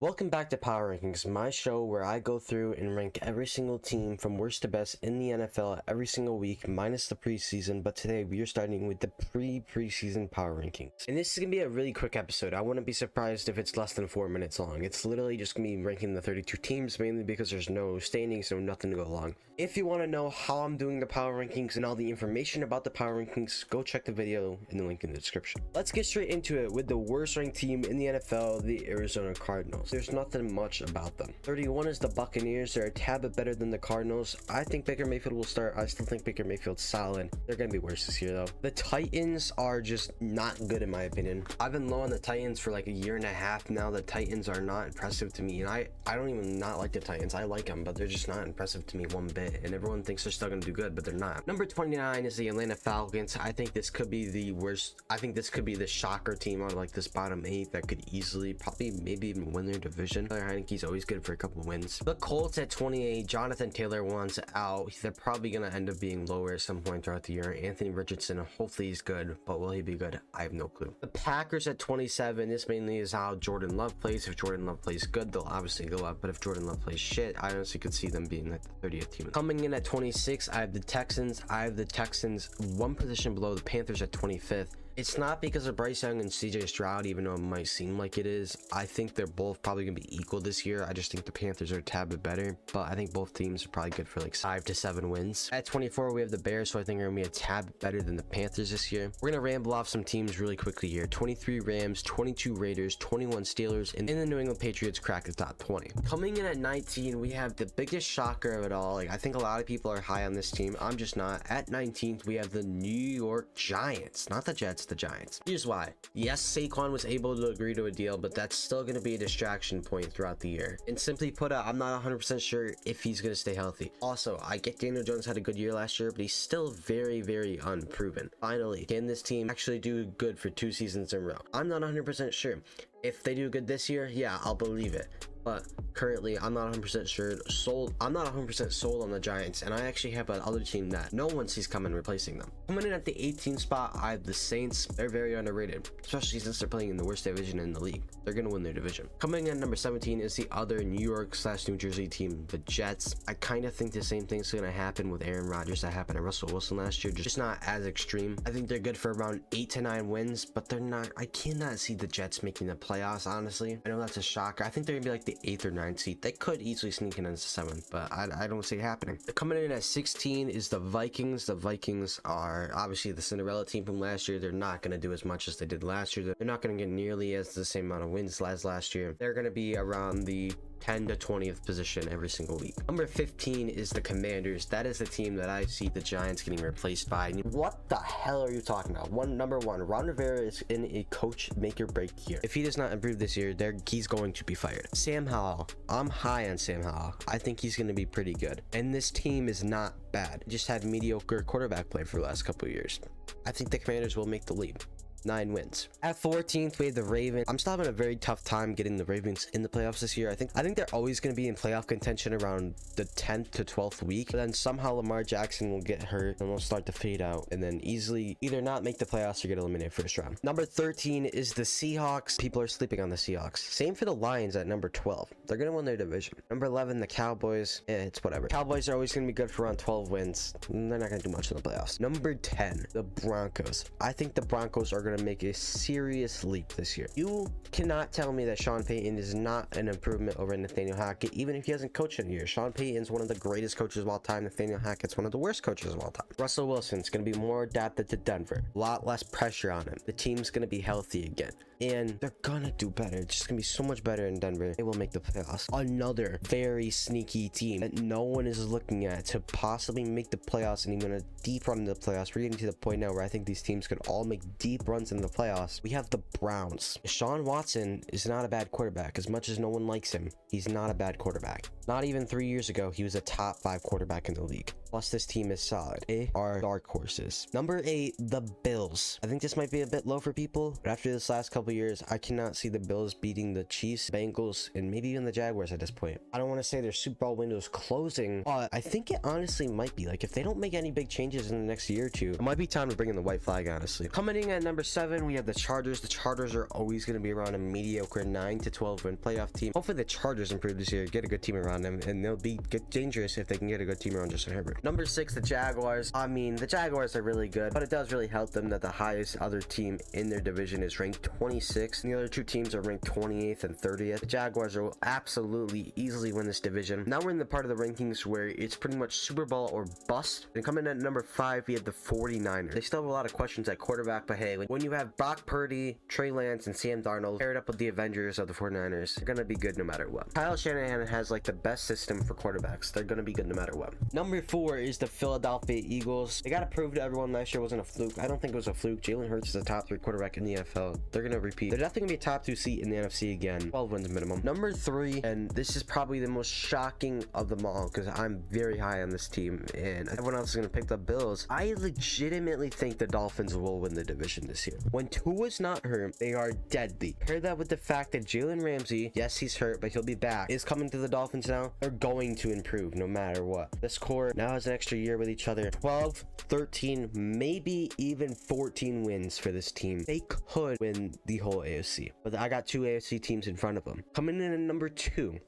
Welcome back to Power Rankings, my show where I go through and rank every single team from worst to best in the NFL every single week, minus the preseason. But today we are starting with the preseason Power Rankings. And this is going to be a really quick episode. I wouldn't be surprised if it's less than 4 minutes long. It's literally just going to be ranking the 32 teams, mainly because there's no standings, so nothing to go along. If you want to know how I'm doing the Power Rankings and all the information about the Power Rankings, go check the video in the link in the description. Let's get straight into it with the worst ranked team in the NFL, the Arizona Cardinals. There's nothing much about them. 31 is the Buccaneers. They're a tad bit better than the Cardinals. I think Baker Mayfield will start. I still think Baker Mayfield's solid. They're going to be worse this year though. The Titans are just not good in my opinion. I've been low on the Titans for like a year and a half now. The Titans are not impressive to me, and I don't even not like the Titans. I like them, but they're just not impressive to me one bit, and everyone thinks they're still going to do good, but they're not. Number 29 is the Atlanta Falcons. I think this could be the worst. I think this could be the shocker team out of like this bottom 8 that could easily probably maybe even win their division. Heineke's always good for a couple wins. The Colts at 28, Jonathan Taylor wants out. They're probably going to end up being lower at some point throughout the year. Anthony Richardson, hopefully he's good, but will he be good? I have no clue. The Packers at 27, this mainly is how Jordan Love plays. If Jordan Love plays good, they'll obviously go up, but if Jordan Love plays shit, I honestly could see them being like the 30th team. Coming in at 26, I have the Texans. One position below the Panthers at 25th. It's not because of Bryce Young and CJ Stroud, even though it might seem like it is. I think they're both probably going to be equal this year. I just think the Panthers are a tad bit better, but I think both teams are probably good for like 5 to 7 wins. At 24, we have the Bears, so I think they're going to be a tad bit better than the Panthers this year. We're going to ramble off some teams really quickly here. 23 Rams, 22 Raiders, 21 Steelers, and the New England Patriots crack the top 20. Coming in at 19, we have the biggest shocker of it all. Like, I think a lot of people are high on this team. I'm just not. At 19th, we have the New York Giants, not the Jets, the Giants. Here's why. Yes, Saquon was able to agree to a deal, but that's still going to be a distraction point throughout the year. And simply put, I'm not 100% sure if he's going to stay healthy. Also, I get Daniel Jones had a good year last year, but he's still very, very unproven. Finally, can this team actually do good for 2 seasons in a row? I'm not 100% sure. If they do good this year, yeah, I'll believe it. But currently, I'm not 100% sold. I'm not 100% sold on the Giants, and I actually have another team that no one sees coming replacing them. Coming in at the 18th spot, I have the Saints. They're very underrated, especially since they're playing in the worst division in the league. They're going to win their division. Coming in at number 17 is the other New York/New Jersey team, the Jets. I kind of think the same thing's going to happen with Aaron Rodgers that happened to Russell Wilson last year, just not as extreme. I think they're good for around 8 to 9 wins, but they're not. I cannot see the Jets making the playoffs, honestly. I know that's a shocker. I think they're going to be like the 8th or 9th seed. They could easily sneak in as 7th, but I don't see it happening. Coming in at 16 is the Vikings. The Vikings are obviously the Cinderella team from last year. They're not going to do as much as they did last year. They're not going to get nearly as the same amount of wins as last year. They're going to be around the 10 to 20th position every single week. Number 15 is the Commanders. That is the team that I see the Giants getting replaced by. What the hell are you talking about? Number one, Ron Rivera is in a coach make or break year. If he does not improve this year, he's going to be fired. Sam Howell, I'm high on Sam Howell. I think he's going to be pretty good. And this team is not bad. Just had mediocre quarterback play for the last couple of years. I think the Commanders will make the league. 9 wins. At 14th, we have the Ravens. I'm still having a very tough time getting the Ravens in the playoffs this year. I think they're always going to be in playoff contention around the 10th to 12th week. But then somehow Lamar Jackson will get hurt and they'll start to fade out and then easily either not make the playoffs or get eliminated first round. Number 13 is the Seahawks. People are sleeping on the Seahawks. Same for the Lions at number 12. They're going to win their division. Number 11, the Cowboys. It's whatever. Cowboys are always going to be good for around 12 wins. They're not going to do much in the playoffs. Number 10, the Broncos. I think the Broncos are going to make a serious leap this year. You cannot tell me that Sean Payton is not an improvement over Nathaniel Hackett, even if he hasn't coached in a year. Sean Payton's one of the greatest coaches of all time. Nathaniel Hackett's one of the worst coaches of all time. Russell Wilson's going to be more adapted to Denver. A lot less pressure on him. The team's going to be healthy again. And they're going to do better. It's just going to be so much better in Denver. They will make the playoffs. Another very sneaky team that no one is looking at to possibly make the playoffs and even a deep run into the playoffs. We're getting to the point now where I think these teams could all make deep runs in the playoffs. We have the Browns. Deshaun Watson is not a bad quarterback. As much as no one likes him, he's not a bad quarterback. Not even 3 years ago, he was a top 5 quarterback in the league. Plus, this team is solid. They are dark horses. Number 8, the Bills. I think this might be a bit low for people, but after this last couple years, I cannot see the Bills beating the Chiefs, Bengals, and maybe even the Jaguars at this point. I don't want to say their Super Bowl window is closing, but I think it honestly might be. Like, if they don't make any big changes in the next year or two, it might be time to bring in the white flag, honestly. Coming in at number 7, we have the Chargers. The Chargers are always going to be around a mediocre 9 to 12 win playoff team. Hopefully the Chargers improve this year, get a good team around them, and they'll get dangerous if they can get a good team around Justin Herbert. Number 6, the Jaguars. I mean, the Jaguars are really good, but it does really help them that the highest other team in their division is ranked 26, and the other two teams are ranked 28th and 30th. The Jaguars will absolutely easily win this division. Now we're in the part of the rankings where it's pretty much Super Bowl or bust. And coming in at number 5, we have the 49ers. They still have a lot of questions at quarterback, but hey, when you have Brock Purdy, Trey Lance, and Sam Darnold paired up with the Avengers of the 49ers, they're gonna be good no matter what. Kyle Shanahan has like the best system for quarterbacks. They're gonna be good no matter what. Number 4 is the Philadelphia Eagles. They gotta prove to everyone last year wasn't a fluke. I don't think it was a fluke. Jalen Hurts is a top 3 quarterback in the NFL. They're gonna repeat. They're definitely gonna be a top 2 seat in the NFC again. 12 wins minimum. Number 3, and this is probably the most shocking of them all because I'm very high on this team and everyone else is gonna pick the Bills. I legitimately think the Dolphins will win the division this year. When Tua's not hurt, they are deadly. Pair that with the fact that Jalen Ramsey, yes, he's hurt, but he'll be back, is coming to the Dolphins now. They're going to improve no matter what. This core now has an extra year with each other. 12, 13, maybe even 14 wins for this team. They could win the whole AFC, but I got 2 AFC teams in front of them. Coming in at number 2,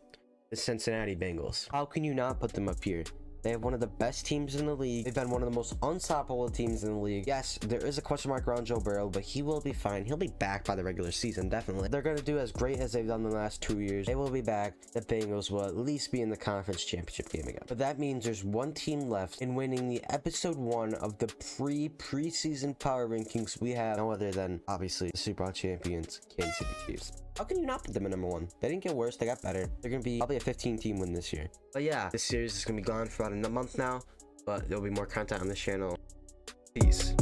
the Cincinnati Bengals. How can you not put them up here? They have one of the best teams in the league. They've been one of the most unstoppable teams in the league. Yes, there is a question mark around Joe Burrow, but he will be fine. He'll be back by the regular season, definitely. They're going to do as great as they've done the last 2 years. They will be back. The Bengals will at least be in the conference championship game again. But that means there's one team left in winning the episode 1 of the preseason power rankings. We have no other than, obviously, the Super Bowl champions, Kansas City Chiefs. How can you not put them at number 1? They didn't get worse. They got better. They're going to be probably a 15-team win this year. But yeah, this series is going to be gone for about a month now, but there'll be more content on this channel. Peace.